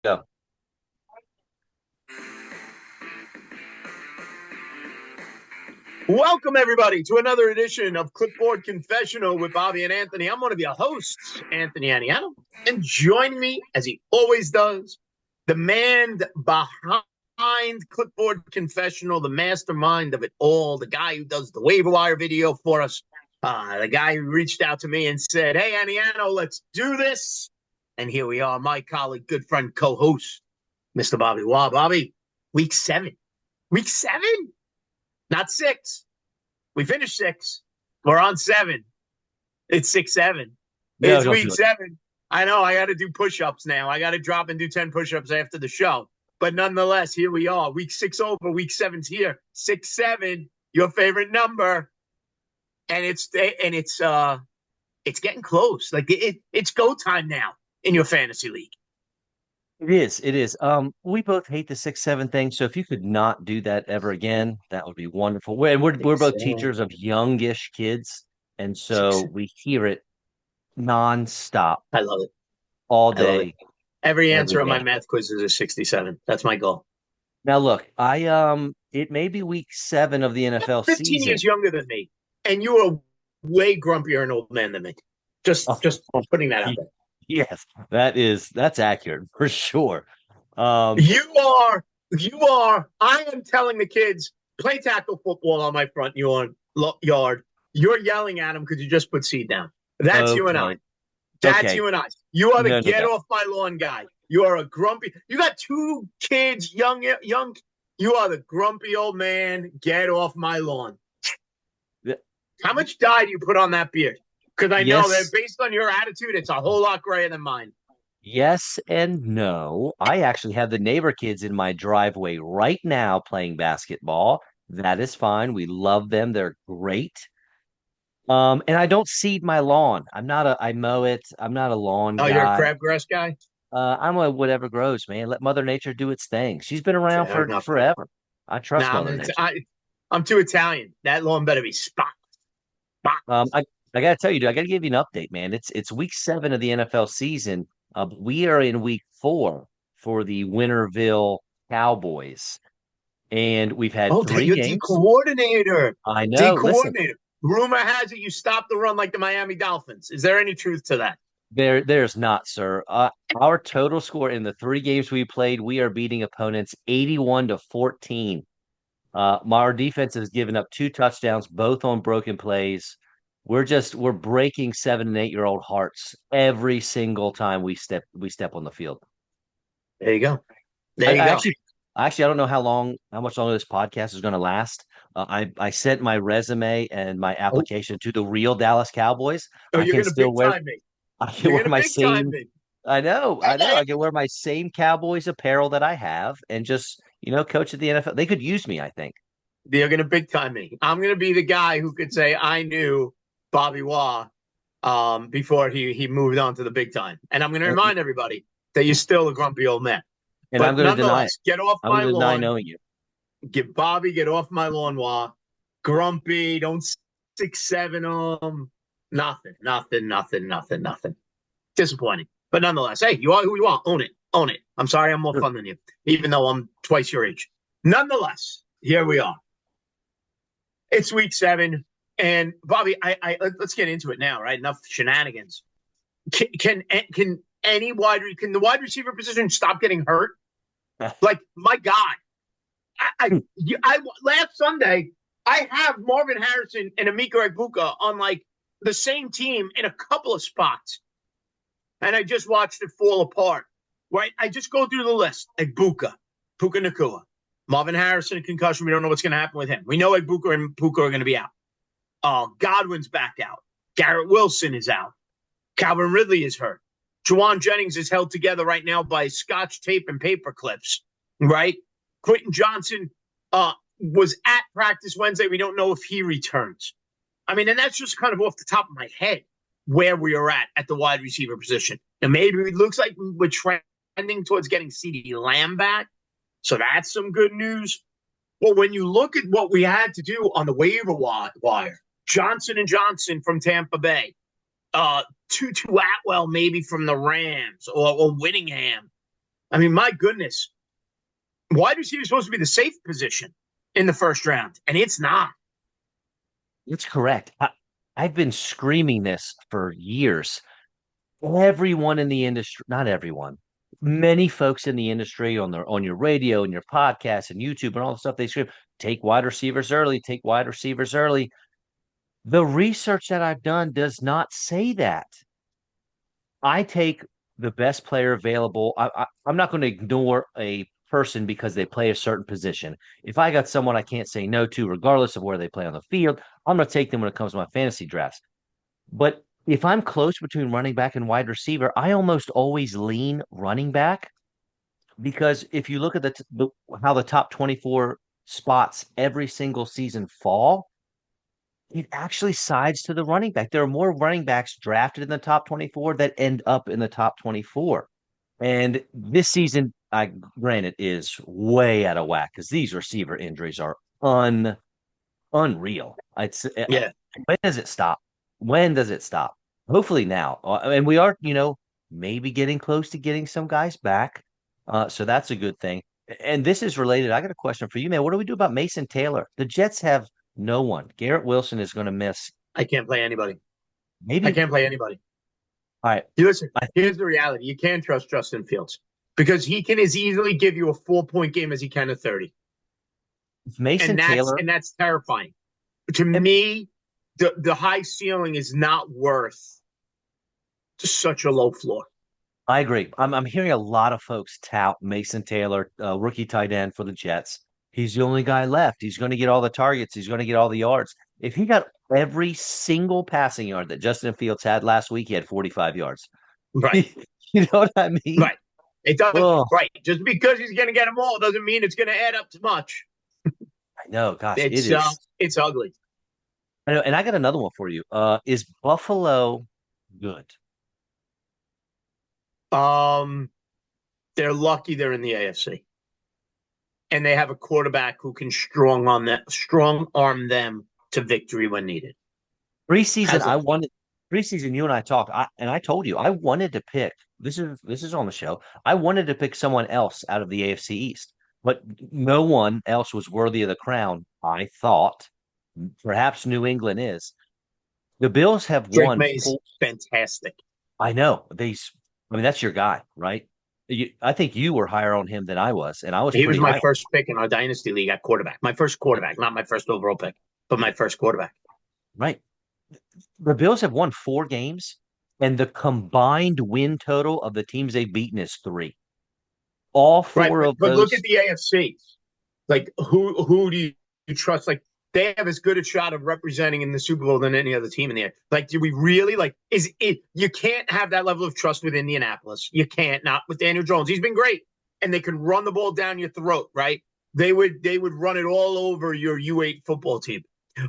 Go. Welcome, everybody, to another edition of Clipboard Confessional with Bobby and Anthony. I'm one of your hosts, Anthony Aniano, and joining me, as he always does, the man behind Clipboard Confessional, the mastermind of it all, the guy who does the waiver wire video for us, the guy who reached out to me and said, "Hey, Aniano, let's do this." And here we are, my colleague, good friend, co-host, Mr. Bobby Wah. Bobby, week 7. Week 7? Not 6. We finished 6. We're on 7. It's 6-7. No, It's don't week do it. 7. I know I got to do push-ups now. I got to drop and do 10 push-ups after the show. But nonetheless, here we are. Week 6 over. Week 7's here. 6-7. Your favorite number, and it's getting close. Like it's go time now in your fantasy league. It is. It is. We both hate the 6-7 thing. So if you could not do that ever again, that would be wonderful. We're Six, both teachers of youngish kids, and so 6. we hear it nonstop I love it. all I love it. day, Every every answer on my day. math quiz is a 67. That's my goal. Now look, it may be week 7 of the NFL 15 season. years younger than me, and you are way grumpier and old man than me. Oh, Just putting that out there. yes, that's accurate for sure. Um, You are. I am telling the kids play tackle football on my front yard. You're yelling at them because you just put seed down. That's you and I. okay, That's okay, you and I. You are the no, no, get no. off my lawn guy. You are a grumpy. You got 2 kids, young. You are the grumpy old man. Get off my lawn. Th- How much dye do you put on that beard? Because I know that Yes, based on your attitude, it's a whole lot grayer than mine. yes and no. I actually have the neighbor kids in my driveway right now playing basketball. That is fine. We love them. They're great. And I don't seed my lawn. I mow it. I'm not a lawn Oh, you're a guy. crabgrass guy? I'm a whatever grows, man. Let Mother Nature do its thing. She's been around Fair for enough. forever. I trust Nah, Mother Nature. I'm too Italian. That lawn better be spot. Spot. Um, I, I gotta tell you, dude, I gotta give you an update, man. It's week 7 of the NFL season. We are in week 4 for the Winterville Cowboys. And we've had Oh, that three you're D games. coordinator. I D know. Listen, coordinator. Rumor has it you stopped the run like the Miami Dolphins. Is there any truth to that? there's not, sir. Our total score in the 3 games we played, we are beating opponents 81-14. Our defense has given up 2 touchdowns, both on broken plays. We're breaking 7 and 8 year old hearts every single time we step on the field. There you go. I, There you I go. actually I don't know how much longer this podcast is going to last. I sent my resume and my Oh, application to the real Dallas Cowboys. oh, I you're can gonna still big wear time me. I can You're wear gonna my big time same. me. I know. I can wear my same Cowboys apparel that I have and just coach at the NFL. They could use me, I think. They're gonna big time me. I'm gonna be the guy who could say I knew Bobby Waugh before he moved on to the big time. And I'm gonna And, remind everybody that you're still a grumpy old man. and I'm But going to deny it. nonetheless, get off I'm going my to deny lawn. knowing you. Get off my lawn, Wah. Grumpy, don't 6-7 them. Nothing. Disappointing. But nonetheless, hey, you are who you are. Own it. Own it. I'm sorry I'm more Sure. fun than you, even though I'm twice your age. Nonetheless, here we are. It's week 7. And Bobby, let's get into it now, right? Enough shenanigans. Can can the wide receiver position stop getting hurt? Like, my God, I last Sunday I have Marvin Harrison and Emeka Egbuka on like the same team in a couple of spots, and I just watched it fall apart. Right, I just go through the list: Egbuka, Puka Nakua, Marvin Harrison, a concussion. We don't know what's going to happen with him. We know Egbuka and Puka are going to be out. Godwin's back out. Garrett Wilson is out. Calvin Ridley is hurt. Juwan Jennings is held together right now by scotch tape and paper clips. Right, Quentin Johnson was at practice Wednesday. We don't know if he returns. I mean, and that's just kind of off the top of my head where we are at the wide receiver position. And maybe it looks like we're trending towards getting CeeDee Lamb back. So that's some good news. But when you look at what we had to do on the waiver wire, Johnson and Johnson from Tampa Bay, Tutu Atwell maybe from the Rams or Whittingham. I mean, my goodness, wide receiver is supposed to be the safe position in the first round, and it's not. That's correct. I've been screaming this for years. Everyone in the industry, not everyone, many folks in the industry on your radio and your podcast and YouTube and all the stuff they scream, take wide receivers early, take wide receivers early. The research that I've done does not say that. I take the best player available. I'm not going to ignore a person because they play a certain position. If I got someone I can't say no to, regardless of where they play on the field, I'm going to take them when it comes to my fantasy drafts. But if I'm close between running back and wide receiver, I almost always lean running back because if you look at how the top 24 spots every single season fall, it actually sides to the running back. There are more running backs drafted in the top 24 that end up in the top 24. And this season, I granted, is way out of whack because these receiver injuries are unreal. Yeah. When does it stop? When does it stop? Hopefully now. And we are, maybe getting close to getting some guys back. So that's a good thing. And this is related. I got a question for you, man. What do we do about Mason Taylor? The Jets have no one. Garrett Wilson is going to miss. I can't play anybody. I Maybe. can't play anybody. All right. You listen, I, here's the reality. You can't trust Justin Fields because he can as easily give you a 4-point game as he can a 30. Mason Taylor. And that's terrifying. To me, the high ceiling is not worth such a low floor. I agree. I'm hearing a lot of folks tout Mason Taylor, rookie tight end for the Jets. He's the only guy left. He's going to get all the targets. He's going to get all the yards. If he got every single passing yard that Justin Fields had last week, he had 45 yards. Right. You know what I mean? Right. It doesn't. Oh, Right. Just because he's going to get them all doesn't mean it's going to add up to much. I know. Gosh, It's ugly. I know. And I got another one for you. Is Buffalo good? They're lucky they're in the AFC. And they have a quarterback who can strong arm them to victory when needed. Preseason, you and I talked, and I told you I wanted to pick. This is on the show. I wanted to pick someone else out of the AFC East, but no one else was worthy of the crown. I thought perhaps New England is. The Bills have Drake won May's fantastic. I know I mean, that's your guy, right? I think you were higher on him than I was, and I was He was pretty my high. first pick in our dynasty league at quarterback. My first quarterback, not my first overall pick, but my first quarterback. Right. The Bills have won 4 games, and the combined win total of the teams they've beaten is 3. All Right, four of but look at those. the AFC. Like who do you trust? Like they have as good a shot of representing in the Super Bowl than any other team in the air. Like, do we really like? Is it? You can't have that level of trust with Indianapolis. You can't. Not with Daniel Jones. He's been great, and they can run the ball down your throat. Right? They would run it all over your U8 football team.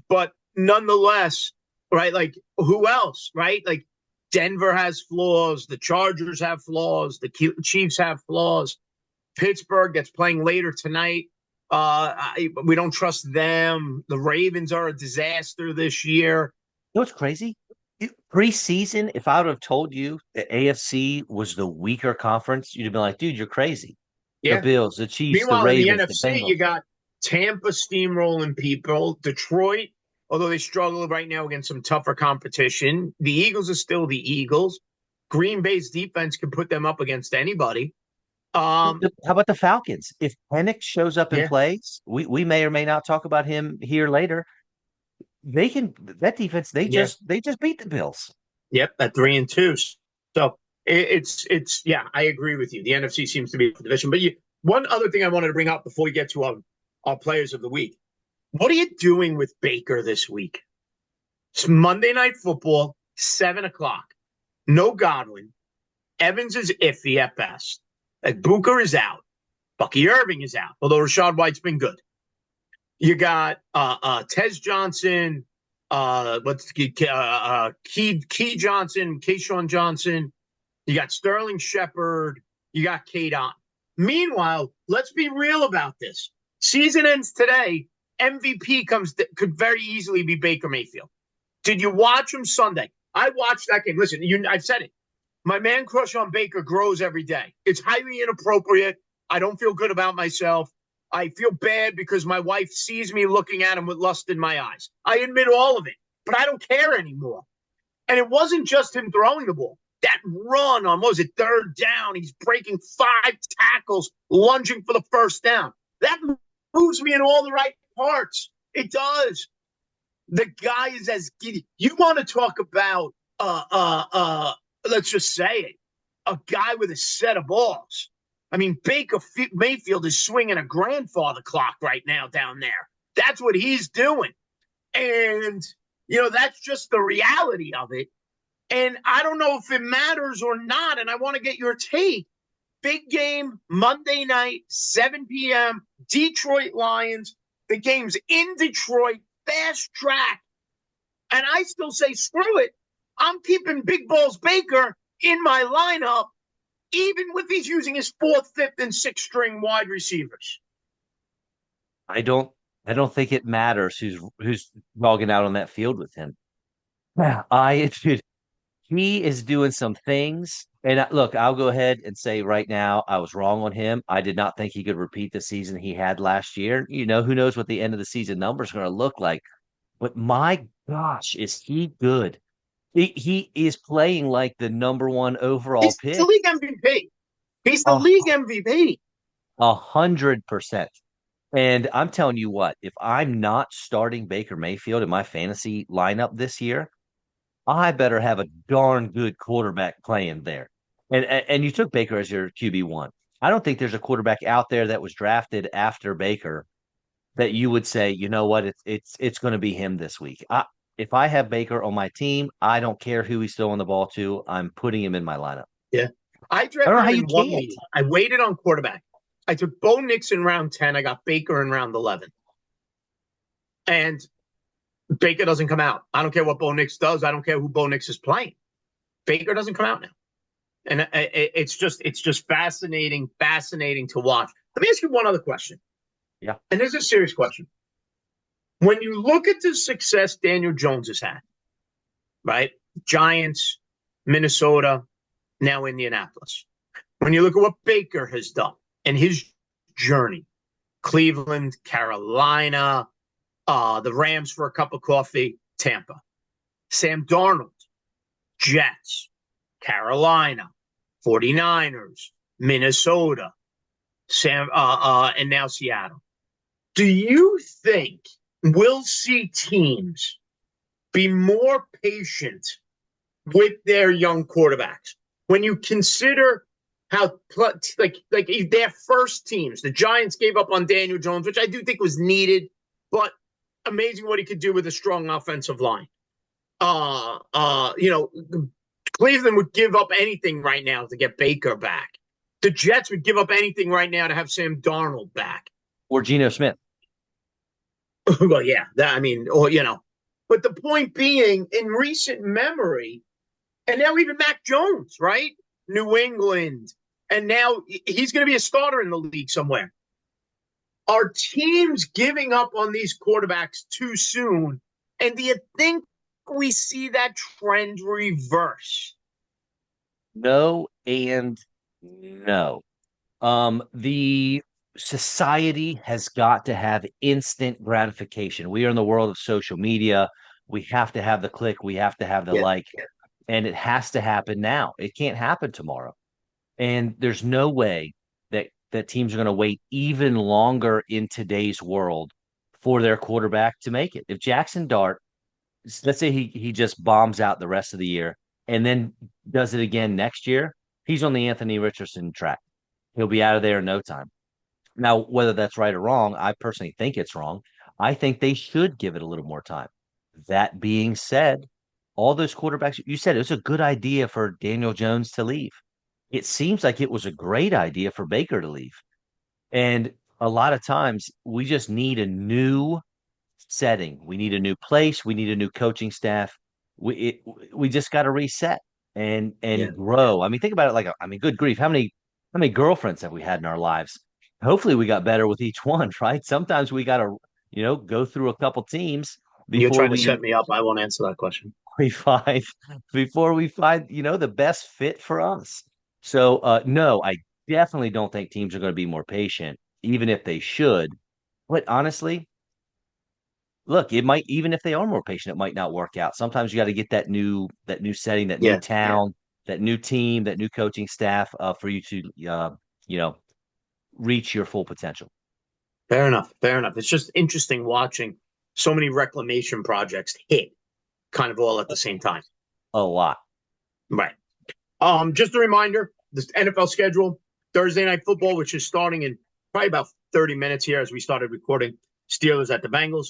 But nonetheless, right? Like who else? Right? Like Denver has flaws. The Chargers have flaws. The Chiefs have flaws. Pittsburgh that's playing later tonight. We don't trust them. The Ravens are a disaster this year. You know what's crazy? Preseason, if I would have told you the AFC was the weaker conference, you'd have been like, dude, you're crazy. The Yeah. Bills, the Chiefs, the Meanwhile, in the Ravens, the NFC, Bengals. you got Tampa steamrolling people. Detroit, although they struggle right now against some tougher competition, the Eagles are still the Eagles. Green Bay's defense can put them up against anybody. How about the Falcons? If Penix shows up and Yeah. plays, we may or may not talk about him here later. They can that defense. They just beat the Bills. Yep, at 3-2. So it's yeah, I agree with you. The NFC seems to be the division. But one other thing I wanted to bring up before we get to our players of the week. What are you doing with Baker this week? It's Monday Night Football, 7:00. No Godwin. Evans is iffy at best. Like Booker is out. Bucky Irving is out, although Rashad White's been good. You got Tez Johnson, Key Johnson, Keyshawn Johnson. You got Sterling Shepard. You got Kate on. Meanwhile, let's be real about this. Season ends today. MVP could very easily be Baker Mayfield. Did you watch him Sunday? I watched that game. Listen, I've said it. My man crush on Baker grows every day. It's highly inappropriate. I don't feel good about myself. I feel bad because my wife sees me looking at him with lust in my eyes. I admit all of it, but I don't care anymore. And it wasn't just him throwing the ball. That run on, what was it, third down? He's breaking 5 tackles, lunging for the first down. That moves me in all the right parts. It does. The guy is as giddy. You want to talk about, let's just say it, a guy with a set of balls. I mean, Baker Mayfield is swinging a grandfather clock right now down there. That's what he's doing. And, that's just the reality of it. And I don't know if it matters or not, and I want to get your take. Big game, Monday night, 7 p.m., Detroit Lions. The game's in Detroit, fast track. And I still say, screw it. I'm keeping Big Balls Baker in my lineup, even if he's using his 4th, 5th, and 6th string wide receivers. I don't think it matters who's logging out on that field with him. Yeah, dude, he is doing some things. And look, I'll go ahead and say right now, I was wrong on him. I did not think he could repeat the season he had last year. Who knows what the end of the season numbers are going to look like. But my gosh, is he good? He is playing like the number one overall He's the pick. league MVP. He's the A league MVP. 100%. And I'm telling you what, if I'm not starting Baker Mayfield in my fantasy lineup this year, I better have a darn good quarterback playing there. And you took Baker as your QB1. I don't think there's a quarterback out there that was drafted after Baker that you would say, you know what, it's going to be him this week. If I have Baker on my team, I don't care who he's throwing the ball to. I'm putting him in my lineup. Yeah. I I don't drafted know how him you in one can't. league. I waited on quarterback. I took Bo Nix in round 10. I got Baker in round 11. And Baker doesn't come out. I don't care what Bo Nix does. I don't care who Bo Nix is playing. Baker doesn't come out now. And it's just fascinating to watch. Let me ask you one other question. Yeah. And this is a serious question. When you look at the success Daniel Jones has had, right? Giants, Minnesota, now Indianapolis. When you look at what Baker has done and his journey, Cleveland, Carolina, the Rams for a cup of coffee, Tampa. Sam Darnold, Jets, Carolina, 49ers, Minnesota, and now Seattle. Do you think we'll see teams be more patient with their young quarterbacks when you consider how like their first teams, the Giants gave up on Daniel Jones, which I do think was needed, but amazing what he could do with a strong offensive line. Cleveland would give up anything right now to get Baker back. The Jets would give up anything right now to have Sam Darnold back. Or Geno Smith. Well, yeah, but the point being, in recent memory, and now even Mac Jones, right? New England, and now he's going to be a starter in the league somewhere. Are teams giving up on these quarterbacks too soon? And do you think we see that trend reverse? No and no. The society has got to have instant gratification. We are in the world of social media. We have to have the click, we have to have the like, and it has to happen now. It can't happen tomorrow. And there's no way that teams are going to wait even longer in today's world for their quarterback to make it. If Jackson Dart, let's say he just bombs out the rest of the year and then does it again next year, he's on the Anthony Richardson track. He'll be out of there in no time. Now, whether that's right or wrong, I personally think it's wrong. I think they should give it a little more time. That being said, all those quarterbacks, you said it was a good idea for Daniel Jones to leave. It seems like it was a great idea for Baker to leave. And a lot of times we just need a new setting. We need a new place. We need a new coaching staff. We just got to reset and grow. I mean, think about it good grief, how many girlfriends have we had in our lives? Hopefully we got better with each one, right? Sometimes we got to, go through a couple teams You're before trying to we set me up. I won't answer that question. we find the best fit for us. So no, I definitely don't think teams are going to be more patient, even if they should. But honestly, look, it might even if they are more patient, it might not work out. Sometimes you got to get that new setting, that new Yeah, town, that new team, that new coaching staff for you to you know reach your full potential. fair enough. Fair enough. It's just interesting watching so many reclamation projects hit kind of all at the same time. A lot. Right. Just a reminder, this NFL schedule, Thursday night football, which is starting in probably about 30 minutes here as we started recording. Steelers at the Bengals.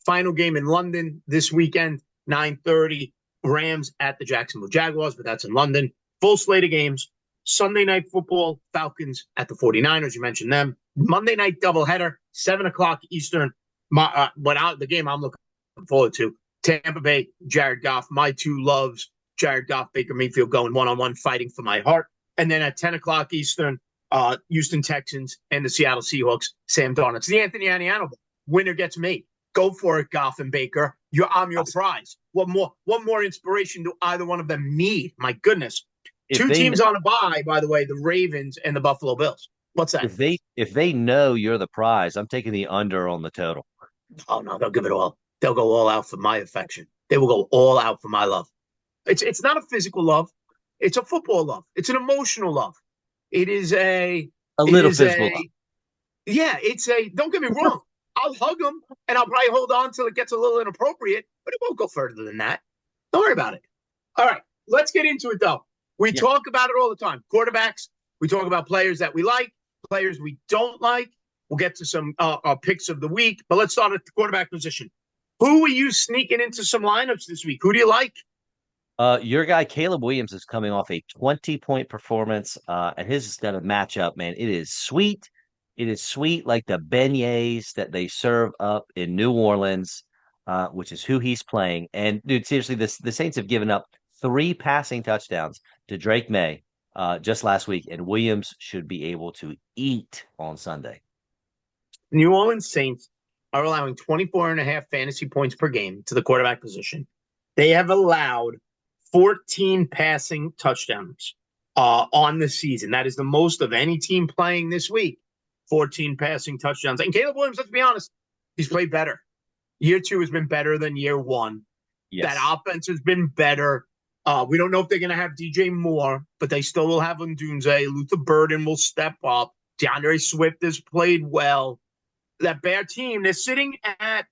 Final game in London this weekend, 9:30. Rams at the Jacksonville Jaguars, but that's in London. Full slate of games. Sunday night football, Falcons at the 49ers. You mentioned them. Monday night doubleheader, 7 o'clock Eastern. The game I'm looking forward to. Tampa Bay, Jared Goff, my two loves. Jared Goff, Baker Mayfield going one-on-one, fighting for my heart. And then at 10 o'clock Eastern, Houston Texans and the Seattle Seahawks, Sam Darnold. It's the Anthony Aniano. Winner gets me. Go for it, Goff and Baker. I'm your prize. What more inspiration do either one of them need? My goodness. If Two they teams on a bye, by the way, the Ravens and the Buffalo Bills. What's that? if they know you're the prize, I'm taking the under on the total. Oh, no, they'll give it all. They'll go all out for my affection. They will go all out for my love. It's not a physical love. It's a football love. It's an emotional love. It is a A it little is physical. a yeah, it's a don't get me wrong. I'll hug them and I'll probably hold on till it gets a little inappropriate, but it won't go further than that. Don't worry about it. All right, let's get into it though. We Yeah. talk about it all the time. Quarterbacks, we talk about players that we like, players we don't like. We'll get to some our picks of the week, but let's start at the quarterback position. Who are you sneaking into some lineups this week? Who do you like? Your guy Caleb Williams is coming off a 20-point performance, and his is going to match up, man. It is sweet. It is sweet like the beignets that they serve up in New Orleans, which is who he's playing. And dude, seriously, the Saints have given up 3 passing touchdowns to Drake May just last week, and Williams should be able to eat on Sunday. New Orleans Saints are allowing 24 and a half fantasy points per game to the quarterback position. They have allowed 14 passing touchdowns on the season. That is the most of any team playing this week. 14 passing touchdowns. And Caleb Williams, let's be honest, he's played better. Year two has been better than year one. That Yes. offense has been better. We don't know if they're going to have DJ Moore, but they still will have Ndunze. Luther Burden will step up. DeAndre Swift has played well. That Bear team, they're sitting at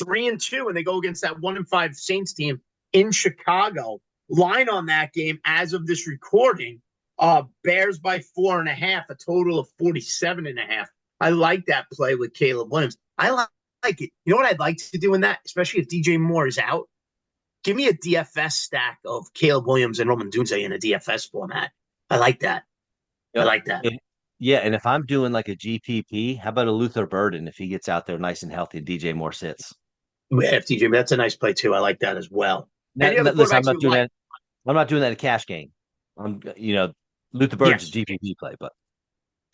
3-2, and they go against that 1-5 Saints team in Chicago. Line on that game as of this recording, Bears by 4.5, a total of 47.5. I like that play with Caleb Williams. I like it. You know what I'd like to do in that, especially if DJ Moore is out? Give me a DFS stack of Caleb Williams and Roman Dunze in a DFS format. I like that. I Yep. like that. Yeah, and if I'm doing like a GPP, how about a Luther Burden if he gets out there nice and healthy, DJ Moore sits? FTJ, that's a nice play too. I like that as well. Now, Any other listen, I'm quarterbacks not you doing like? that. I'm not doing that a cash game. Luther Burden's a Yes, GPP play, but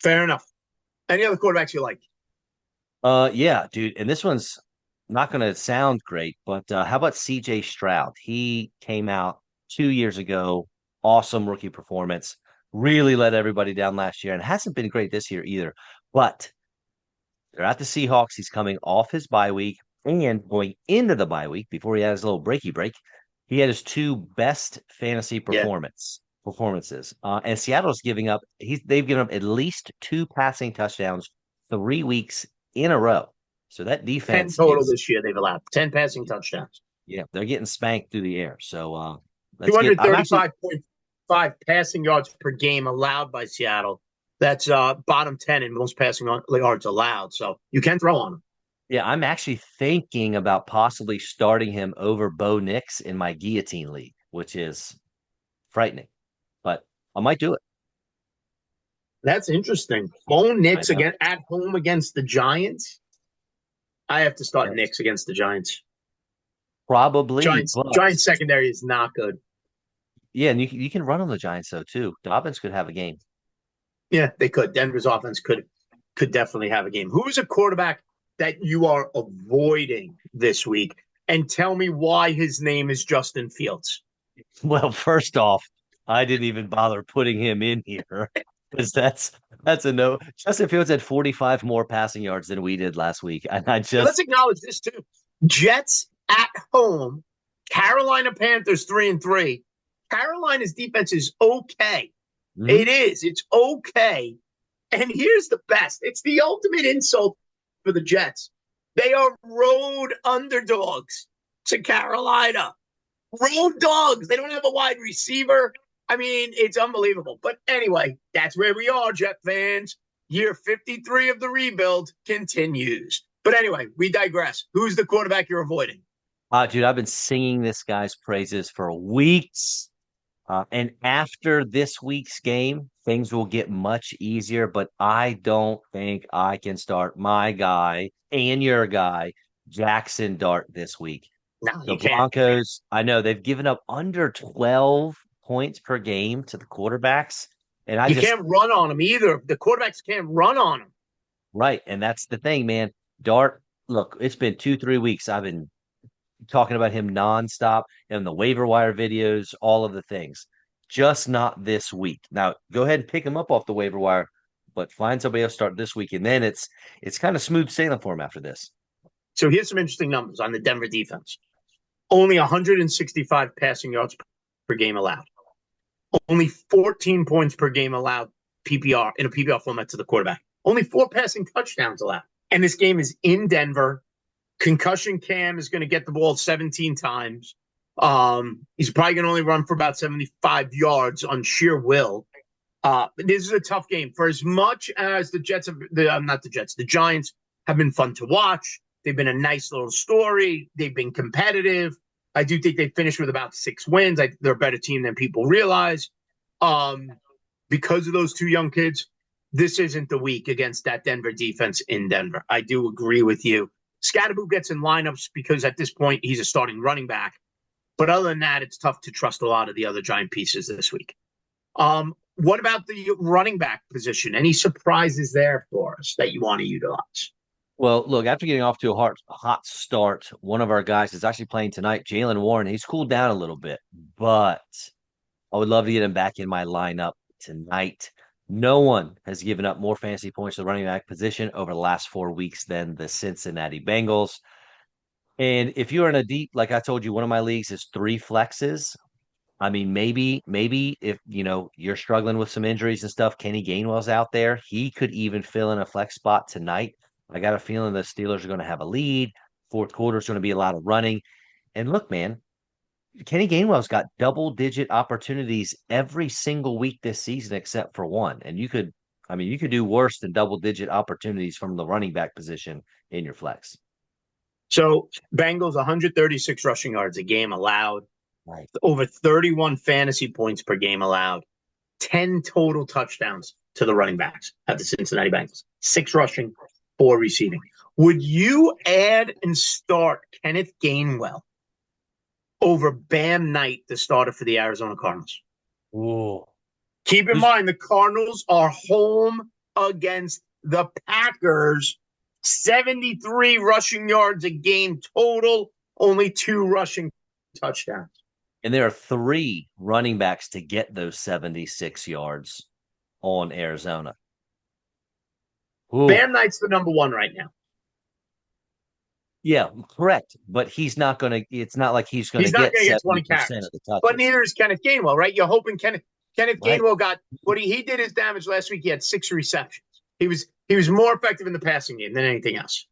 fair enough. Any other quarterbacks you like? yeah, dude, and this one's not going to sound great, but how about CJ Stroud? He came out 2 years ago, awesome rookie performance, really let everybody down last year, and hasn't been great this year either. But they're at the Seahawks. He's coming off his bye week and going into the bye week before he had his little breaky break. He had his two best fantasy Yeah, performances. And Seattle's giving up. They've given up at least 2 passing touchdowns 3 weeks in a row. So that 10 defense total is, this year they've allowed. 10 passing touchdowns. yeah, they're getting spanked through the air. So let's get. I'm actually 235.5 passing yards per game allowed by Seattle. That's bottom 10 in most passing yards allowed. So you can throw on them. Yeah, I'm actually thinking about possibly starting him over Bo Nix in my guillotine league, which is frightening, but I might do it. That's interesting. Bo I Nix know. again at home against the Giants. I have to start Yes. Nix against the Giants. Probably, Giants but Giants secondary is not good. yeah, and you can run on the Giants though too. Dobbins could have a game. Yeah, they could. Denver's offense could definitely have a game. Who's a quarterback that you are avoiding this week? and tell me why his name is Justin Fields. Well, first off, I didn't even bother putting him in here because that's a no. Justin Fields had 45 more passing yards than we did last week, and I And let's just acknowledge this too. Jets at home, Carolina Panthers 3-3. Carolina's defense is okay. It mhm. is. It's okay. And here's the best. It's the ultimate insult for the Jets. They are road underdogs to Carolina. Road dogs. They don't have a wide receiver. I mean, it's unbelievable. But anyway, that's where we are, Jet fans. Year 53 of the rebuild continues. But anyway, we digress. Who's the quarterback you're avoiding? Dude, I've been singing this guy's praises for weeks. And after this week's game, things will get much easier, but I don't think I can start my guy and your guy, Jackson Dart, this week. No, The you can't. Broncos, I know they've given up under 12 points per game to the quarterbacks. And I You just, can't run on them either. The quarterbacks can't run on them. right. And that's the thing, man. Dart, look, it's been 2, 3 weeks. I've been talking about him nonstop in the waiver wire videos, all of the things. Just not this week. Now, go ahead and pick him up off the waiver wire, but find somebody else start this week, and then it's kind of smooth sailing for him after this. So here's some interesting numbers on the Denver defense. Only 165 passing yards per game allowed. Only 14 points per game allowed PPR in a PPR format to the quarterback. Only 4 passing touchdowns allowed. And this game is in Denver. Concussion Cam is going to get the ball 17 times. He's probably going to only run for about 75 yards on sheer will. This is a tough game. For as much as the Jets have, not the Jets, the Giants have been fun to watch. They've been a nice little story. They've been competitive. I do think they finished with about 6 wins. They're a better team than people realize. Um, because of those 2 young kids, this isn't the week against that Denver defense in Denver. I do agree with you. Scatterboo gets in lineups because at this point he's a starting running back. But other than that, it's tough to trust a lot of the other Giant pieces this week. What about the running back position? Any surprises there for us that you want to utilize? Well, look, after getting off to a hot start, one of our guys is actually playing tonight, Jalen Warren. He's cooled down a little bit, but I would love to get him back in my lineup tonight. No one has given up more fantasy points to the running back position over the last 4 weeks than the Cincinnati Bengals. And if you're in a deep, like I told you, one of my leagues is 3 flexes. I mean, maybe if you're struggling with some injuries and stuff, Kenny Gainwell's out there. He could even fill in a flex spot tonight. I got a feeling the Steelers are going to have a lead. Fourth quarter is going to be a lot of running. And look, man, Kenny Gainwell's got double-digit opportunities every single week this season except for one. And you could do worse than double-digit opportunities from the running back position in your flex. So Bengals 136 rushing yards a game allowed, Right. over 31 fantasy points per game allowed, 10 total touchdowns to the running backs at the Cincinnati Bengals, 6 rushing, 4 receiving. Would you add and start Kenneth Gainwell over Bam Knight, the starter for the Arizona Cardinals? Ooh. Keep in Who's mind, the Cardinals are home against the Packers. 73 rushing yards a game total, only 2 rushing touchdowns. And there are 3 running backs to get those 76 yards on Arizona. Ooh. Bam Knight's the number 1 right now. Yeah, correct. But he's not going to, it's not like he's going to He's not get going to get 20 70% carries. of the But touches. neither is Kenneth Gainwell, right? You're hoping Kenneth Right. Gainwell got what he did his damage last week. He had 6 receptions. He was more effective in the passing game than anything else.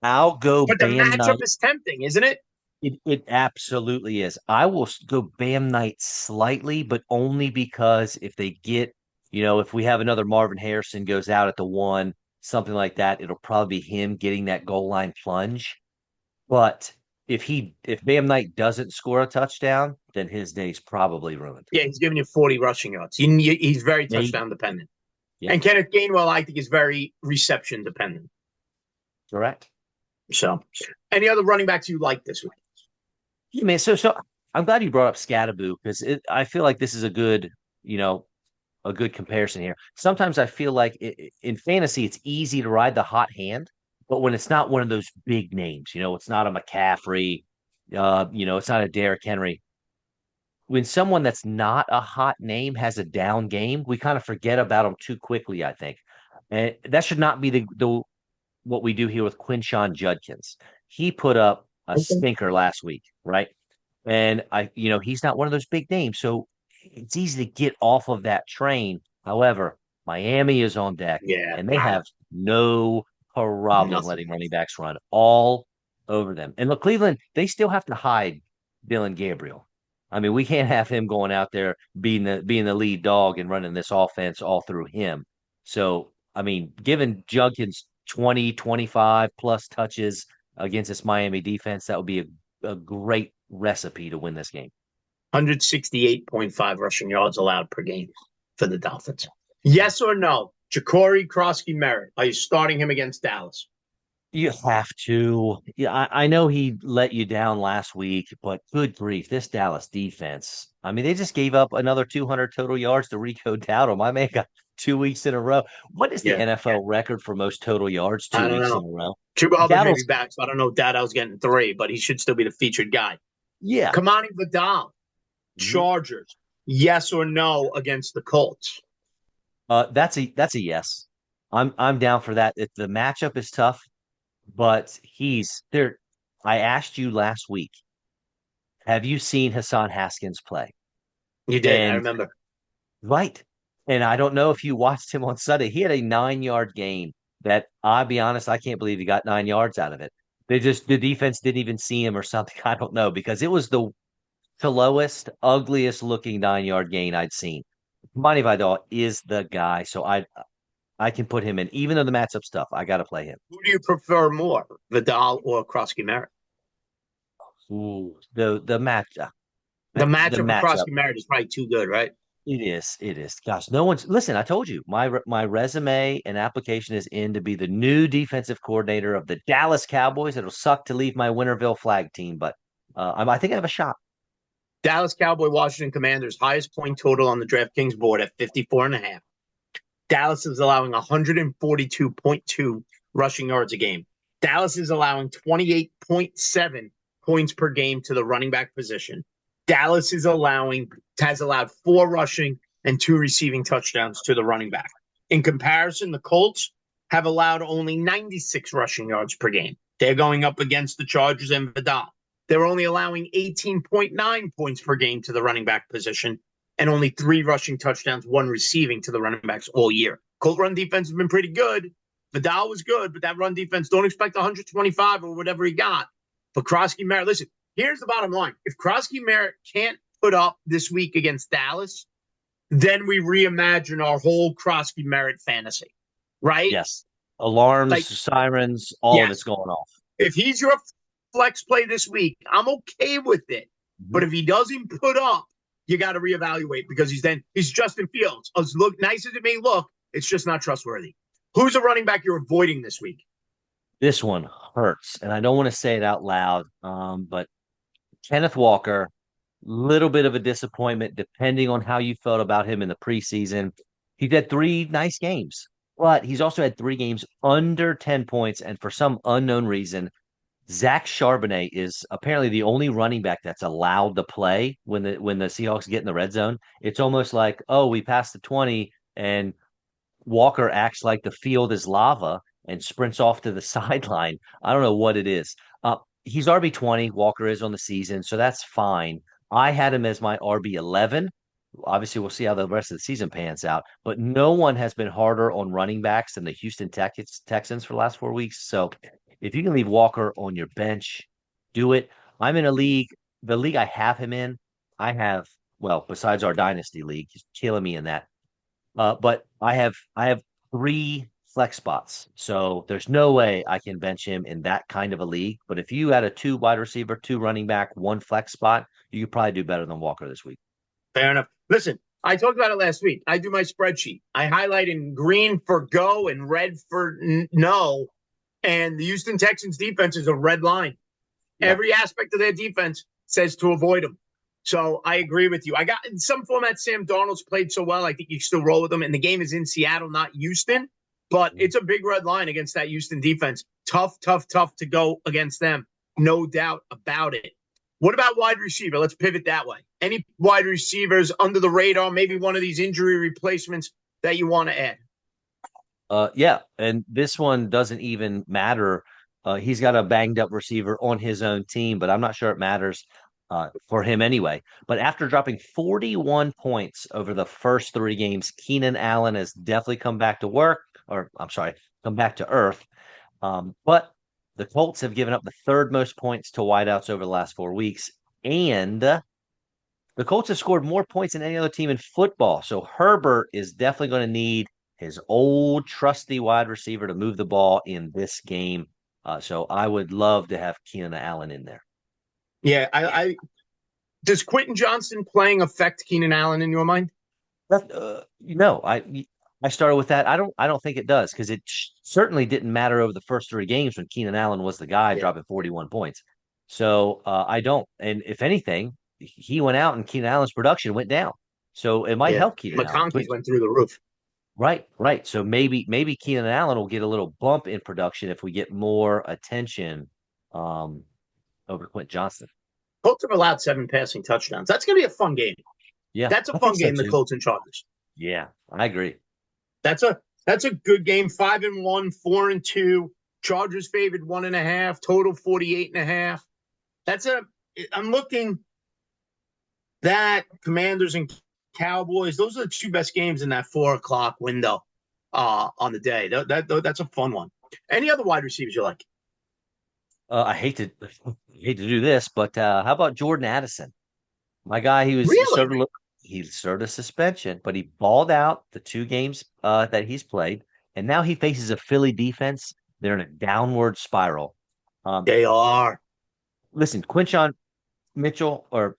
I'll go But the Bam matchup Knight. is tempting, isn't it? It absolutely is. I will go Bam Knight slightly, but only because if they get, if we have another Marvin Harrison goes out at the 1, something like that, it'll probably be him getting that goal line plunge. But if Bam Knight doesn't score a touchdown, then his day's probably ruined. Yeah, he's giving you 40 rushing yards. He's very Maybe. touchdown dependent. Yep. And Kenneth Gainwell, I think, is very reception dependent. Correct. So, any other running backs you like this week? Yeah, man. So I'm glad you brought up Scatterboo because I feel like this is a good comparison here. Sometimes I feel like in fantasy, it's easy to ride the hot hand, but when it's not one of those big names, it's not a McCaffrey, It's not a Derrick Henry. When someone that's not a hot name has a down game, we kind of forget about them too quickly, I think. And that should not be the what we do here with Quinshawn Judkins. He put up a Okay. stinker last week, right? And he's not one of those big names, so it's easy to get off of that train. However, Miami is on deck, Yeah, and they have no problem nothing. letting running backs run all over them. And look, Cleveland, they still have to hide Dylan Gabriel. I mean, we can't have him going out there being the lead dog and running this offense all through him. So, I mean, given Judkins 20, 25 plus touches against this Miami defense, that would be a great recipe to win this game. 168.5 rushing yards allowed per game for the Dolphins. Yes or no? Ja'Cory Krosky Merritt. Are you starting him against Dallas? You have to. Yeah, I know he let you down last week, but good grief, this Dallas defense. I mean, they just gave up another 200 total yards to Rico Dowdle. My man got 2 weeks in a row. What is the Yeah. NFL record for most total yards I two don't weeks in know. a row? Chuba Hubbard may be Dowdle's, back, so I don't know if Dowdle's getting 3, but he should still be the featured guy. yeah. Kamani Vidal, Mhm. Chargers. Yes or no against the Colts? That's a yes. I'm down for that. The matchup is tough, but he's there. I asked you last week, have you seen Hassan Haskins play? You did. I And remember. right. And I don't know if you watched him on Sunday. He had a 9 yard gain that I'll be honest, I can't believe he got 9 yards out of it. The defense didn't even see him or something. I don't know because it was the lowest, ugliest looking 9 yard gain I'd seen. Monty Vidal is the guy, so I can put him in. Even though the matchup's tough, I got to play him. Who do you prefer more, Vidal or Krosky Merritt? Ooh, the matchup, The the matchup for matchup. Krosky Merritt is probably too good, right? It is. It is. Gosh, no one's listen. I told you my resume and application is in to be the new defensive coordinator of the Dallas Cowboys. It'll suck to leave my Winterville flag team, but I think I have a shot. Dallas Cowboy Washington Commanders highest point total on the DraftKings board at 54.5. Dallas is allowing 142.2 rushing yards a game. Dallas is allowing 28.7 points per game to the running back position. Dallas has allowed 4 rushing and 2 receiving touchdowns to the running back. In comparison, the Colts have allowed only 96 rushing yards per game. They're going up against the Chargers and Vidal. They're only allowing 18.9 points per game to the running back position and only 3 rushing touchdowns, 1 receiving to the running backs all year. Colt run defense has been pretty good. Vidal was good, but that run defense, don't expect 125 or whatever he got. But Krosky Merritt, listen, here's the bottom line. If Krosky Merritt can't put up this week against Dallas, then we reimagine our whole Krosky Merritt fantasy, right? Yes, alarms, Like, sirens, all of it's yes, going off. if he's your flex play this week, I'm okay with it. Mhm. But if he doesn't put up, you got to reevaluate because he's Justin Fields. As nice as it may look, it's just not trustworthy. Who's a running back you're avoiding this week? This one hurts, and I don't want to say it out loud, but Kenneth Walker, little bit of a disappointment depending on how you felt about him in the preseason. He's had 3 nice games, but he's also had 3 games under 10 points. And for some unknown reason, Zach Charbonnet is apparently the only running back that's allowed to play when the Seahawks get in the red zone. It's almost like, oh, we passed the 20 and Walker acts like the field is lava and sprints off to the sideline. I don't know what it is. He's RB20, Walker is on the season, so that's fine. I had him as my RB11. Obviously, we'll see how the rest of the season pans out, but no one has been harder on running backs than the Houston Texans for the last 4 weeks. So if you can leave Walker on your bench, do it. I'm in a league. The league I have him in, I have, well, besides our dynasty league, he's killing me in that. But I have 3 flex spots, so there's no way I can bench him in that kind of a league. But if you had a 2 wide receiver, 2 running back, 1 flex spot, you could probably do better than Walker this week. Fair enough. Listen, I talked about it last week. I do my spreadsheet. I highlight in green for go and red for no. And the Houston Texans defense is a red line. Yeah. Every aspect of their defense says to avoid them. So I agree with you. I got in some format, Sam Darnold's played so well. I think you still roll with them. And the game is in Seattle, not Houston. But it's a big red line against that Houston defense. Tough, tough, tough to go against them. No doubt about it. What about wide receiver? Let's pivot that way. Any wide receivers under the radar, maybe one of these injury replacements that you want to add? Yeah, and this one doesn't even matter. He's got a banged up receiver on his own team, but I'm not sure it matters for him anyway. But after dropping 41 points over the first three games, Keenan Allen has definitely come back to work, or I'm sorry, come back to earth. But the Colts have given up the third most points to wideouts over the last 4 weeks, and the Colts have scored more points than any other team in football. So Herbert is definitely going to need his old trusty wide receiver to move the ball in this game. So I would love to have Keenan Allen in there. Yeah, I does Quentin Johnston playing affect Keenan Allen in your mind? I started with that. I don't think it does because it certainly didn't matter over the first three games when Keenan Allen was the guy Yeah, dropping 41 points. So I don't. And if anything, he went out and Keenan Allen's production went down. So it might yeah. help Keenan Allen. McConkey's went through the roof. Right, right. So maybe Keenan Allen will get a little bump in production if we get more attention um, over Quint Johnston. Colts have allowed 7 passing touchdowns. That's going to be a fun game. Yeah, That's a I think fun so game, the too. Colts and Chargers. Yeah, I agree. That's a good game. 5-1, 4-2. Chargers favored 1.5. Total 48.5. That's a. I'm looking that Commanders and Cowboys. Those are the two best games in that 4 o'clock window on the day. That's a fun one. Any other wide receivers you like? I hate to do this, but how about Jordan Addison? My guy, Really? he served a suspension, but he balled out the two games that he's played, and now he faces a Philly defense. They're in a downward spiral. Um, They are. Listen, Quinshon Mitchell, or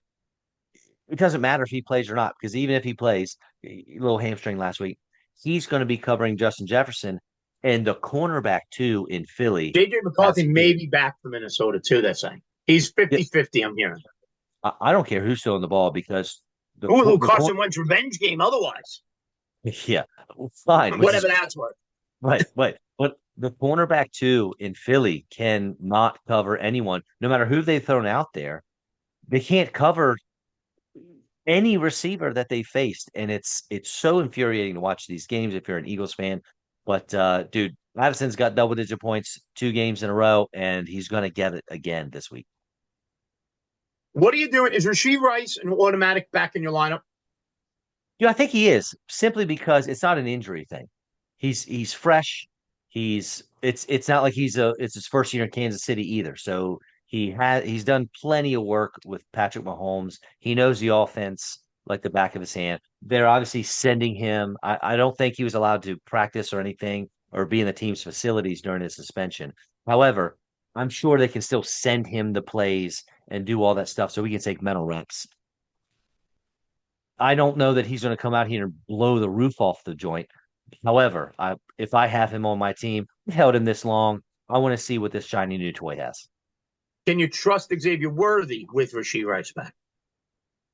it doesn't matter if he plays or not, because even if he plays, a little hamstring last week, he's going to be covering Justin Jefferson and the cornerback too in Philly. JJ Has McCarthy may be back for Minnesota too, they're saying. He's yeah, 50-50, I'm hearing. I don't care who's throwing the ball because Ooh, the corner, Carson Wentz revenge game otherwise. yeah, fine, which is Whatever that's worth. right, but the cornerback too in Philly can not cover anyone, no matter who they've thrown out there. They can't cover any receiver that they faced, and it's so infuriating to watch these games if you're an Eagles fan. But dude, Madison's got double-digit points 2 games in a row, and he's going to get it again this week. What are you doing? Is Rasheed Rice an automatic back in your lineup? I think he is simply because it's not an injury thing. He's fresh. It's not like it's his first year in Kansas City either. So he's done plenty of work with Patrick Mahomes. He knows the offense like the back of his hand. They're obviously sending him. I don't think he was allowed to practice or anything or be in the team's facilities during his suspension. However, I'm sure they can still send him the plays and do all that stuff so he can take mental reps. I don't know that he's going to come out here and blow the roof off the joint. However, if I have him on my team, I've held him this long. I want to see what this shiny new toy has. Can you trust Xavier Worthy with Rasheed Rice back?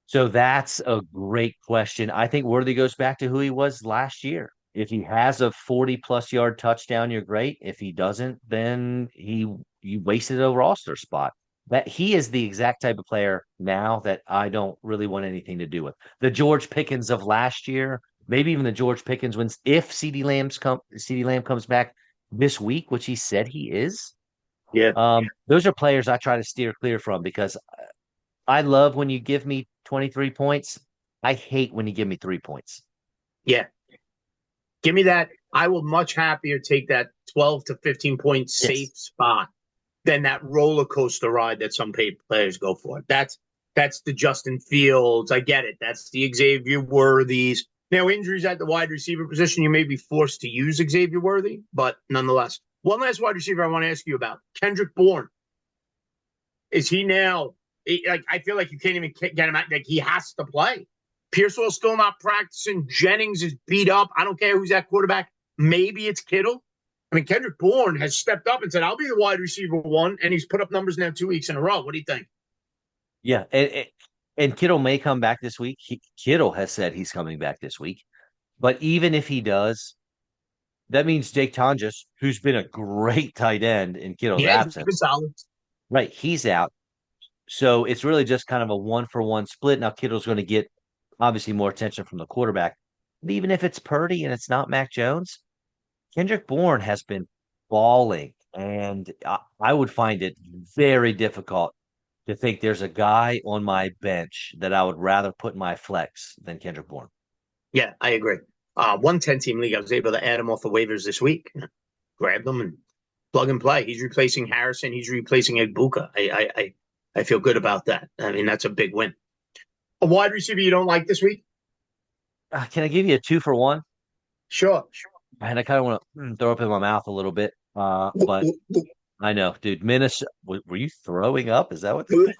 So that's a great question. I think Worthy goes back to who he was last year. If he has a 40+ yard touchdown, you're great. If he doesn't, then you wasted a roster spot. That he is the exact type of player now that I don't really want anything to do with. The George Pickens of last year, maybe even the George Pickens wins if CD Lamb comes back this week, which he said he is. Yeah. Those are players I try to steer clear from because I love when you give me 23 points. I hate when you give me 3 points. Yeah. Give me that. I will much happier take that 12 to 15 point Yes. safe spot than that roller coaster ride that some players go for. That's the Justin Fields. I get it. That's the Xavier Worthies. Now, injuries at the wide receiver position, you may be forced to use Xavier Worthy, but nonetheless. One last wide receiver I want to ask you about. Kendrick Bourne. Is he now like I feel like you can't even get him out. Like he has to play. Pearsall's still not practicing. Jennings is beat up. I don't care who's that quarterback. Maybe it's Kittle. I mean, Kendrick Bourne has stepped up and said, I'll be the wide receiver one, and he's put up numbers now 2 weeks in a row. What do you think? Yeah. And Kittle may come back this week. Kittle has said he's coming back this week. But even if he does, that means Jake Tonjes, who's been a great tight end in Kittle's Yeah, he's been absence, solid. right? He's out. So it's really just kind of a 1-for-1 split. Now Kittle's going to get obviously more attention from the quarterback. But even if it's Purdy and it's not Mac Jones, Kendrick Bourne has been balling. And I would find it very difficult to think there's a guy on my bench that I would rather put in my flex than Kendrick Bourne. Yeah, I agree. 110 team league. I was able to add him off the waivers this week. Grab them and plug and play. He's replacing Harrison. He's replacing Egbuka. I feel good about that. I mean, that's a big win. A wide receiver you don't like this week? Can I give you a 2-for-1? Sure. And I kind of want to throw up in my mouth a little bit. But I know, dude. Minnesota, were you throwing up? Is that what that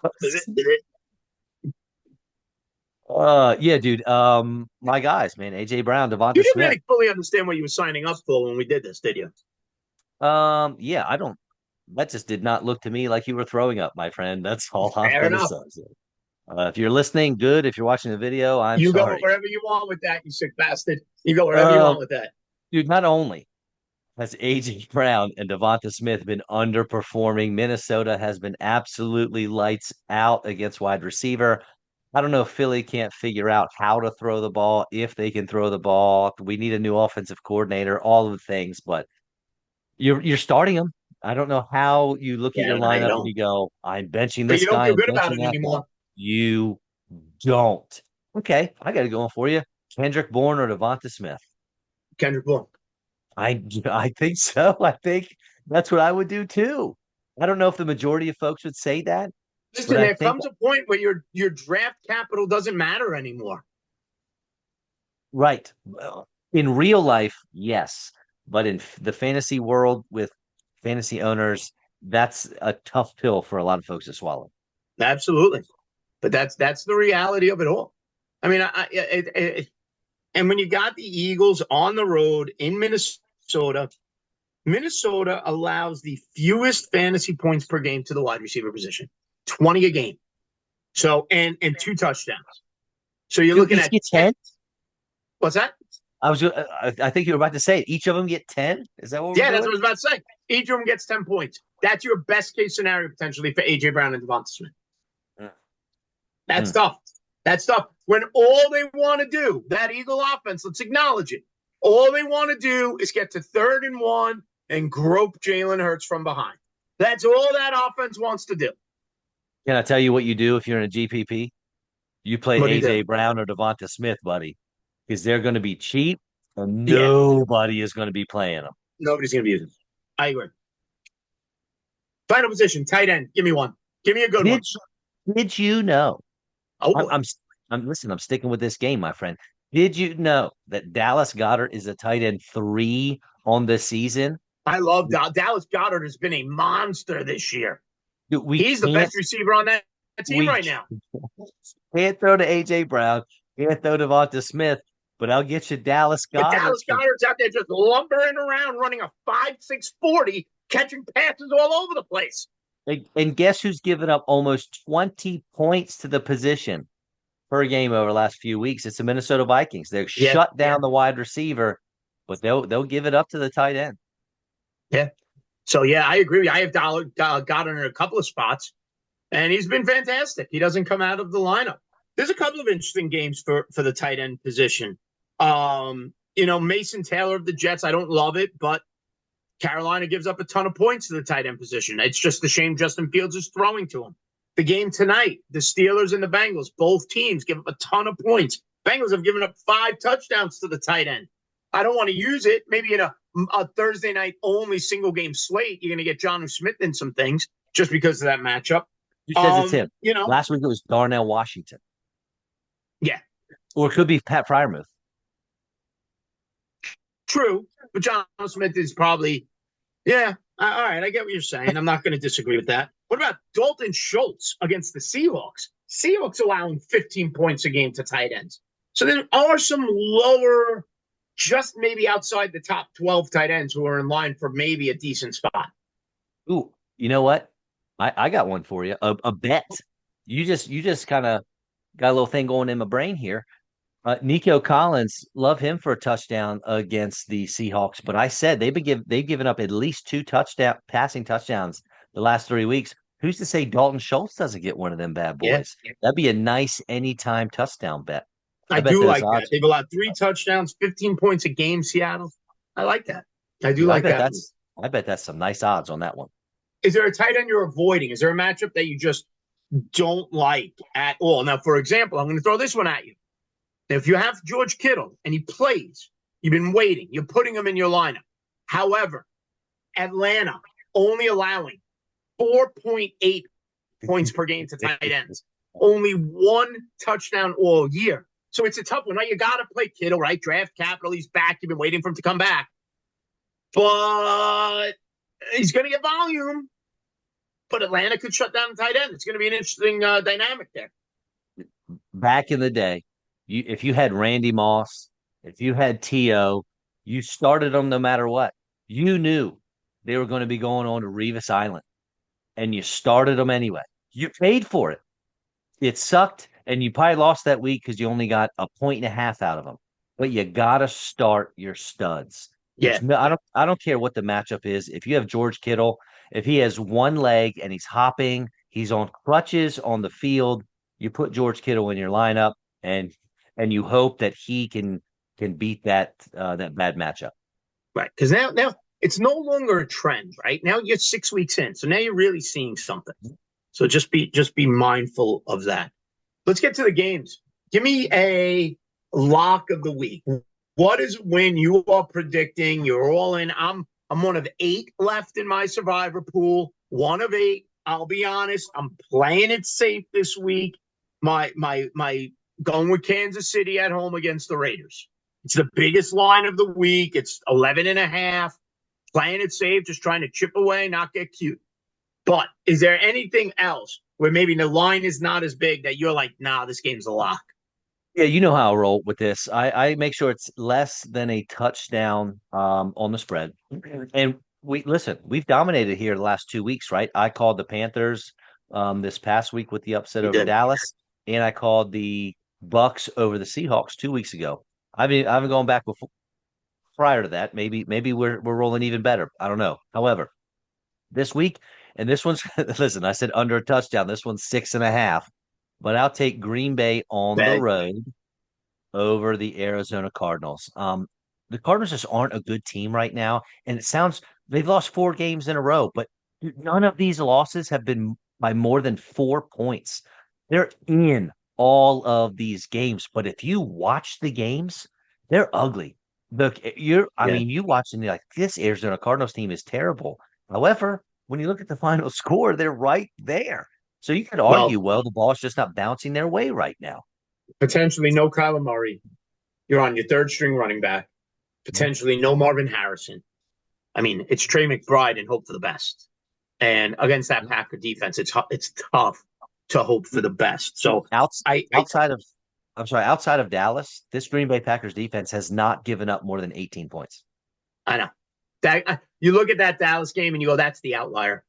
was? Yeah, dude. My guys, man. AJ Brown, You Devonta didn't Smith. really fully understand what you were signing up for when we did this, did you? Yeah, I don't. That just did not look to me like you were throwing up, my friend. That's all I'm Fair gonna enough. say. If you're listening, good. If you're watching the video, I'm You go sorry. wherever you want with that, you sick bastard. You go wherever you Uh, want with that. Dude, not only has AJ Brown and Devonta Smith been underperforming, Minnesota has been absolutely lights out against wide receiver. I don't know if Philly can't figure out how to throw the ball, if they can throw the ball. We need a new offensive coordinator, all of the things, but you're starting them. I don't know how you look at Yeah, your I lineup and don't. you go, I'm benching But this you don't guy, feel I'm good about benching it that guy. anymore. You don't. Okay, I got to go on for you. Kendrick Bourne or Devonta Smith? Kendrick Bourne. I think so. I think that's what I would do too. I don't know if the majority of folks would say that, but Listen, I there think comes a point where your draft capital doesn't matter anymore. right. Well, in real life, yes, but in the fantasy world with fantasy owners, that's a tough pill for a lot of folks to swallow. Absolutely. But that's the reality of it all. I mean, and when you got the Eagles on the road in Minnesota, Minnesota allows the fewest fantasy points per game to the wide receiver position, 20 a game. So and two touchdowns. So you're Do looking each at get 10. 10? What's that? I think you were about to say it. Each of them get 10? Is that what we're Yeah, that's what I doing? was about to say. Each of them gets 10 points. That's your best case scenario potentially for AJ Brown and Devonta Smith. Mm. That's Mm. tough. That's tough. When all they want to do, that Eagle offense, let's acknowledge it. All they want to do is get to 3rd and 1 and grope Jalen Hurts from behind. That's all that offense wants to do. Can I tell you what you do if you're in a GPP? You play What do you do? AJ Brown or Devonta Smith, buddy, because they're going to be cheap and Yeah, nobody is going to be playing them. nobody's going to be using. I agree. Final position, tight end. Give me one. Give me a good one. Did did you know? Oh I'm boy, I'm I'm listen. I'm sticking with this game, my friend. Did you know that Dallas Goddard is a tight end 3 on the season? I love Dallas Goddard has been a monster this year. Dude, He's the best receiver on that team we right now. can't throw to AJ Brown, can't throw to Devonta Smith, but I'll get you Dallas But Goddard. Dallas Goddard's out there just lumbering around, running a 5.640, catching passes all over the place. And guess who's given up almost 20 points to the position per game over the last few weeks? It's the Minnesota Vikings. They've Yeah, shut down the wide receiver, but they'll give it up to the tight end. yeah. So yeah, I agree. I have Goddard in a couple of spots, and he's been fantastic. He doesn't come out of the lineup. There's a couple of interesting games for the tight end position. Mason Taylor of the Jets. I don't love it, but Carolina gives up a ton of points to the tight end position. It's just a shame Justin Fields is throwing to him. The game tonight, the Steelers and the Bengals, both teams give up a ton of points. Bengals have given up 5 touchdowns to the tight end. I don't want to use it. Maybe in a Thursday night only single game slate, you're going to get Jonnu Smith in some things just because of that matchup. Who says it's him? You know, Last week it was Darnell Washington, yeah, or it could be Pat Fryermuth. true. But Jonnu Smith is probably, yeah, all right. I get what you're saying. I'm not going to disagree with that. What about Dalton Schultz against the Seahawks? Seahawks allowing 15 points a game to tight ends. So there are some lower, just maybe outside the top 12 tight ends who are in line for maybe a decent spot. Ooh, you know what? I got one for you. A bet. You just kind of got a little thing going in my brain here. Nico Collins, love him for a touchdown against the Seahawks, but I said they've given up at least 2 touchdown passing touchdowns the last 3 weeks. who's to say Dalton Schultz doesn't get one of them bad Yeah, boys? That'd be a nice anytime touchdown bet. I I bet do those like that. odds. They've allowed 3 touchdowns, 15 points a game, Seattle. I like that. I do Yeah, like that. I bet that's some nice odds on that one. Is there a tight end you're avoiding? Is there a matchup that you just don't like at all? Now, for example, I'm going to throw this one at you. If you have George Kittle and he plays, you've been waiting, you're putting him in your lineup. However, Atlanta only allowing 4.8 points per game to tight ends, only one touchdown all year. So it's a tough one, right? You got to play Kittle, right? Draft capital, he's back. You've been waiting for him to come back. But he's going to get volume. But Atlanta could shut down the tight end. It's going to be an interesting dynamic there. Back in the day, if you had Randy Moss, if you had T.O., you started them no matter what. You knew they were going to be going on to Revis Island, and you started them anyway. You paid for it. It sucked, and you probably lost that week because you only got a point and a half out of them. But you gotta start your studs. Yeah, I don't care what the matchup is. If you have George Kittle, if he has one leg and he's hopping, he's on crutches on the field, you put George Kittle in your lineup and you hope that he can beat that bad matchup. right. Because now it's no longer a trend, right? Now you're 6 weeks in, so now you're really seeing something. So just be mindful of that. Let's get to the games. Give me a lock of the week. What is when you are predicting? You're all in. I'm one of 8 left in my survivor pool. One of 8. I'll be honest. I'm playing it safe this week. My going with Kansas City at home against the Raiders. It's the biggest line of the week. It's 11 and a half. Playing it safe, just trying to chip away, not get cute. But is there anything else where maybe the line is not as big that you're like, nah, this game's a lock? Yeah, you know how I roll with this. I make sure it's less than a touchdown on the spread. And we've dominated here the last 2 weeks, right? I called the Panthers this past week with the upset You over did. Dallas, and I called the Bucks over the Seahawks 2 weeks ago. I haven't gone back before prior to that. Maybe we're rolling even better. I don't know. However, this week, and this one's listen, I said under a touchdown. This one's 6.5, but I'll take Green Bay on the Bang. road over the Arizona Cardinals. The Cardinals just aren't a good team right now, and it sounds they've lost 4 games in a row, but none of these losses have been by more than 4 points. They're in all of these games, but if you watch the games, they're ugly. Look, I Yeah. mean, you watch and you're like, this Arizona Cardinals team is terrible. However, when you look at the final score, they're right there. So you could Well, argue, well, the ball's just not bouncing their way right now. potentially no Kyler Murray. You're on your third string running back. Potentially no Marvin Harrison. I mean, it's Trey McBride and hope for the best. And against that Packer defense, it's tough to hope for the best. So Outs, I outside of, I'm sorry, outside of Dallas, this Green Bay Packers defense has not given up more than 18 points. I know that you look at that Dallas game and you go, that's the outlier.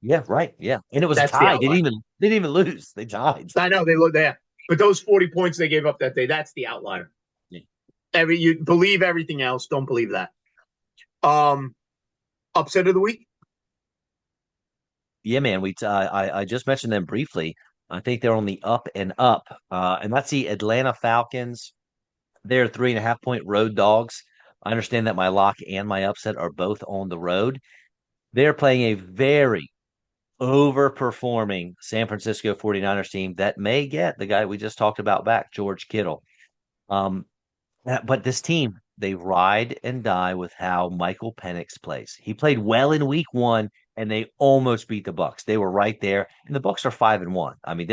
Yeah, right. Yeah, and it was a That's the tie. outlier. They didn't even lose. They tied. I know they look there, but those 40 points they gave up that day, that's the outlier. Yeah, You believe everything else, don't believe that. Um, Upset of the week. yeah, man. I just mentioned them briefly. I think they're on the up and up, and that's the Atlanta Falcons. They're 3.5 point road dogs. I understand that my lock and my upset are both on the road. They're playing a very overperforming San Francisco 49ers team that may get the guy we just talked about back, George Kittle. Um, but this team, they ride and die with how Michael Penix plays. He played well in week 1 and they almost beat the Bucks. They were right there. And the Bucks are 5-1. I mean,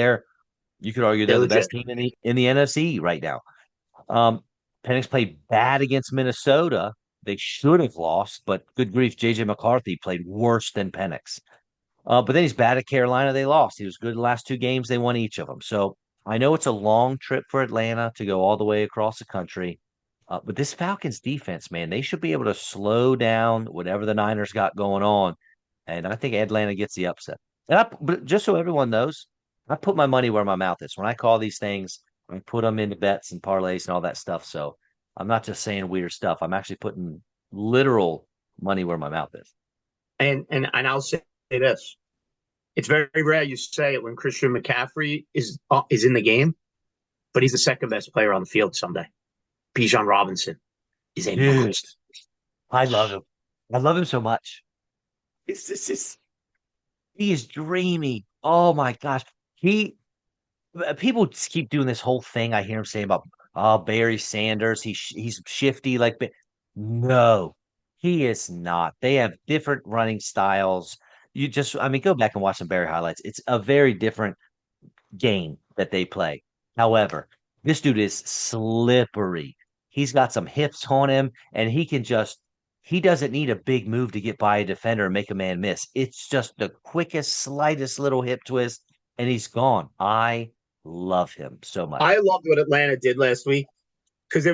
you could argue They're they're the legit. best team in the NFC right now. Um, Penix played bad against Minnesota. They should have lost, but good grief, JJ McCarthy played worse than Penix. But then he's bad at Carolina. They lost. He was good the last 2 games. They won each of them. So I know it's a long trip for Atlanta to go all the way across the country. But this Falcons defense, man, they should be able to slow down whatever the Niners got going on. And I think Atlanta gets the upset. But just so everyone knows, I put my money where my mouth is. When I call these things, I put them into bets and parlays and all that stuff. So I'm not just saying weird stuff. I'm actually putting literal money where my mouth is. And I'll say this. It's very rare you say it when Christian McCaffrey is in the game, but he's the second best player on the field someday. Bijan Robinson is a Dude, monster. I love him. I love him so much. It's he is dreamy. Oh my gosh. He people just keep doing this whole thing I hear him saying about Barry Sanders. He's shifty no, he is not. They have different running styles. I mean, go back and watch some Barry highlights. It's a very different game that they play. However, this dude is slippery. He's got some hips on him, and he doesn't need a big move to get by a defender and make a man miss. It's just the quickest, slightest little hip twist, and he's gone. I love him so I much. loved what Atlanta did last week because they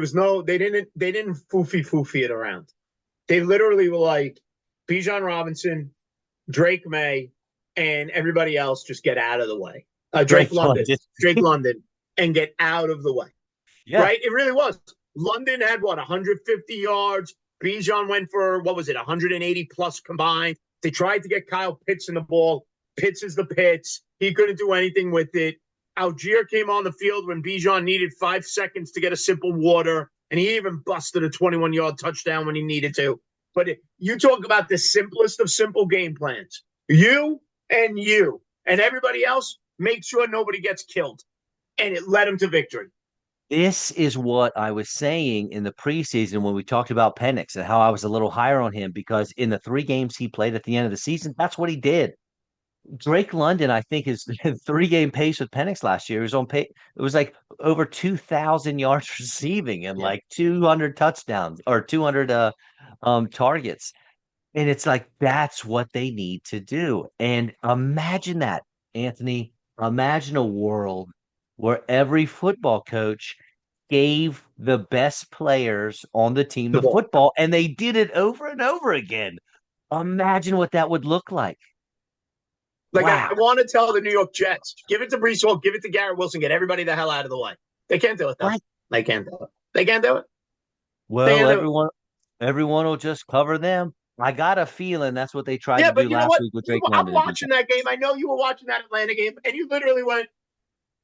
didn't foofy it around. They literally were like Bijan Robinson, Drake May, and everybody else just get out of the way. Drake Drake London, London. Drake London, and get out of the way. Yeah. Right? It really was. London had what 150 yards. Bijan went for what was it 180 plus combined. They tried to get Kyle Pitts in the ball. Pitts is the Pitts. He couldn't do anything with it. Algier came on the field when Bijan needed 5 seconds to get a simple water, and he even busted a 21-yard touchdown when he needed to. But you talk about the simplest of simple game plans. You and everybody else make sure nobody gets killed, and it led him to victory. This is what I was saying in the preseason when we talked about Penix and how I was a little higher on him because in the 3 games he played at the end of the season, that's what he did. Drake London, I think, is 3 game pace with Penix last year. He was on pace. It was like over 2,000 yards receiving and Yeah. like 200 touchdowns or 200 targets. And it's like that's what they need to do. And imagine that, Anthony. Imagine a world where every football coach gave the best players on the team The the ball. football, and they did it over and over again. Imagine what that would look like. Like I Wow. want to tell the New York Jets, give it to Brees Hall, give it to Garrett Wilson, get everybody the hell out of the way. They can't do it though. Right. They can't do it. They can't do it. They Well, can't do it. everyone will just cover them. I got a feeling that's what they tried Yeah, to but do you know last what? week with Drake I'm London. watching that game. I know you were watching that Atlanta game, and you literally went,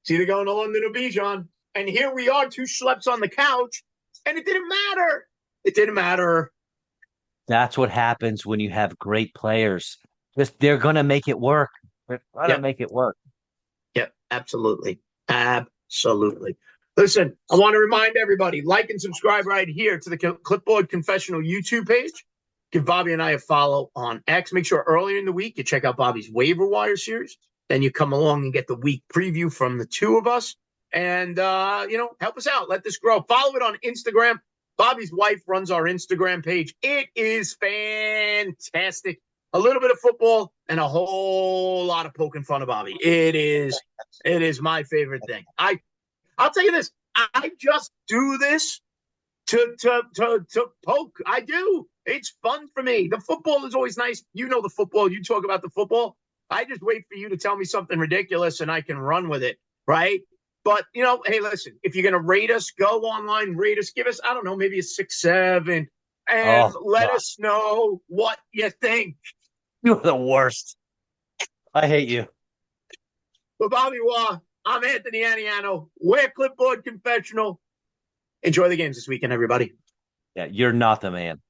it's either going to London or Bijan. And here we are, two schleps on the couch, and it didn't matter. It didn't matter. That's what happens when you have great players. Just they're gonna make it work. They're gonna Yep. make it work. Yep. Absolutely. Absolutely. Listen, I want to remind everybody, like and subscribe right here to the Clipboard Confessional YouTube page. Give Bobby and I a follow on X. Make sure earlier in the week you check out Bobby's waiver wire series. Then you come along and get the week preview from the two of us. And, help us out. Let this grow. Follow it on Instagram. Bobby's wife runs our Instagram page. It is fantastic. A little bit of football and a whole lot of poking fun of Bobby. It is my favorite thing. I'll tell you this. I just do this to poke. I do. It's fun for me. The football is always nice. You know the football. You talk about the football. I just wait for you to tell me something ridiculous and I can run with it, right? But, hey, listen, if you're going to rate us, go online, rate us, give us, I don't know, maybe a 6, 7, and Oh let God, us know what you think. you're the worst. I hate you. For Bobby Waugh, I'm Anthony Aniano. We're Clipboard Confessional. Enjoy the games this weekend, everybody. Yeah, you're not the man.